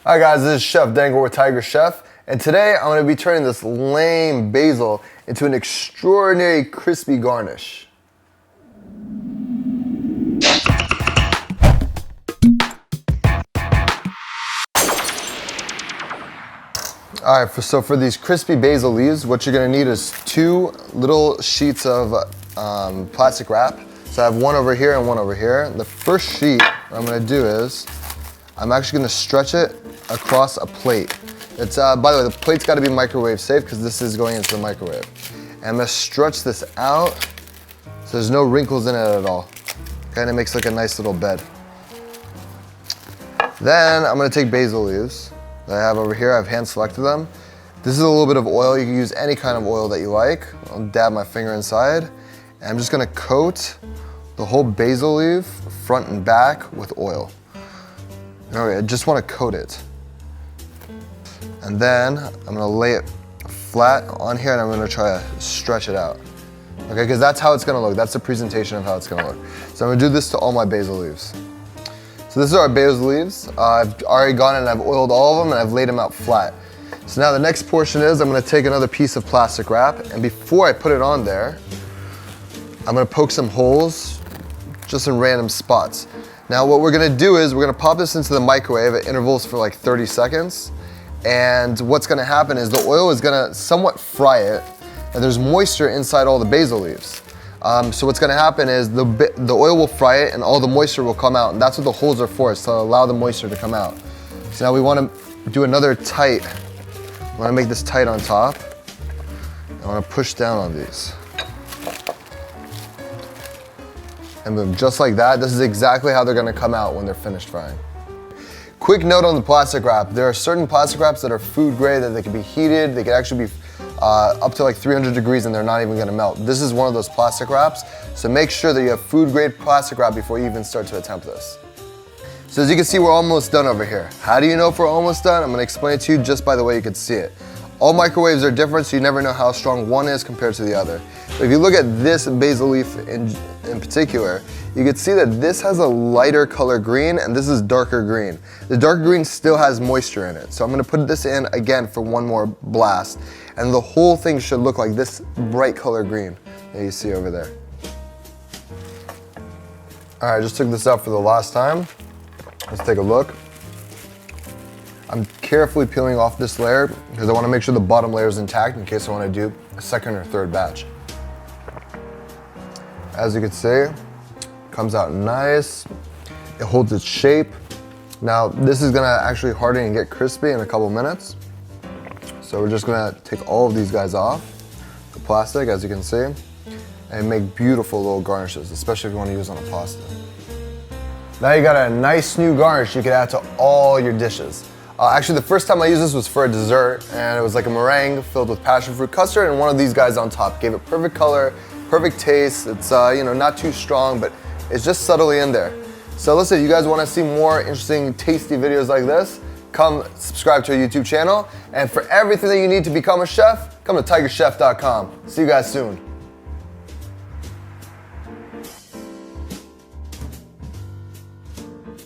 Hi guys, this is Chef Dangoor with TigerChef, and today I'm going to be turning this lame basil into an extraordinary crispy garnish. Alright, so for these crispy basil leaves, what you're going to need is 2 little sheets of plastic wrap. So I have one over here and one over here. The first sheet, what I'm going to do is, I'm actually going to stretch it across a plate. It's by the way, the plate's got to be microwave safe because this is going into the microwave. And I'm going to stretch this out so there's no wrinkles in it at all. Okay, and it makes like a nice little bed. Then I'm going to take basil leaves that I have over here. I've hand selected them. This is a little bit of oil. You can use any kind of oil that you like. I'll dab my finger inside. And I'm just going to coat the whole basil leaf front and back with oil. Okay, I just want to coat it. And then I'm going to lay it flat on here and I'm going to try to stretch it out. Okay, because that's how it's going to look. That's the presentation of how it's going to look. So I'm going to do this to all my basil leaves. So this is our basil leaves. I've already gone and I've oiled all of them and I've laid them out flat. So now the next portion is I'm going to take another piece of plastic wrap, and before I put it on there, I'm going to poke some holes just in random spots. Now what we're going to do is we're going to pop this into the microwave at intervals for like 30 seconds. And what's going to happen is the oil is going to somewhat fry it, and there's moisture inside all the basil leaves. So what's going to happen is the oil will fry it and all the moisture will come out, and that's what the holes are for, is to allow the moisture to come out. So now we want to do another tight. I want to make this tight on top. I want to push down on these. And boom, just like that. This is exactly how they're going to come out when they're finished frying. Quick note on the plastic wrap. There are certain plastic wraps that are food grade, that they can be heated. They can actually be up to like 300 degrees and they're not even gonna melt. This is one of those plastic wraps, so make sure that you have food grade plastic wrap before you even start to attempt this. So as you can see, we're almost done over here. How do you know if we're almost done? I'm gonna explain it to you just by the way you can see it. All microwaves are different, so you never know how strong one is compared to the other. But if you look at this basil leaf in particular, you can see that this has a lighter color green and this is darker green. The darker green still has moisture in it. So I'm gonna put this in again for one more blast. And the whole thing should look like this bright color green that you see over there. All right, I just took this out for the last time. Let's take a look. I'm carefully peeling off this layer because I want to make sure the bottom layer is intact in case I want to do a second or third batch. As you can see, it comes out nice. It holds its shape. Now this is gonna actually harden and get crispy in a couple minutes. So we're just gonna take all of these guys off the plastic, as you can see, and make beautiful little garnishes, especially if you want to use on a pasta. Now you got a nice new garnish you can add to all your dishes. Actually, the first time I used this was for a dessert, and it was like a meringue filled with passion fruit custard and one of these guys on top. Gave it perfect color, perfect taste. It's not too strong, but it's just subtly in there. So listen, you guys want to see more interesting, tasty videos like this? Come subscribe to our YouTube channel, and for everything that you need to become a chef, come to TigerChef.com. See you guys soon.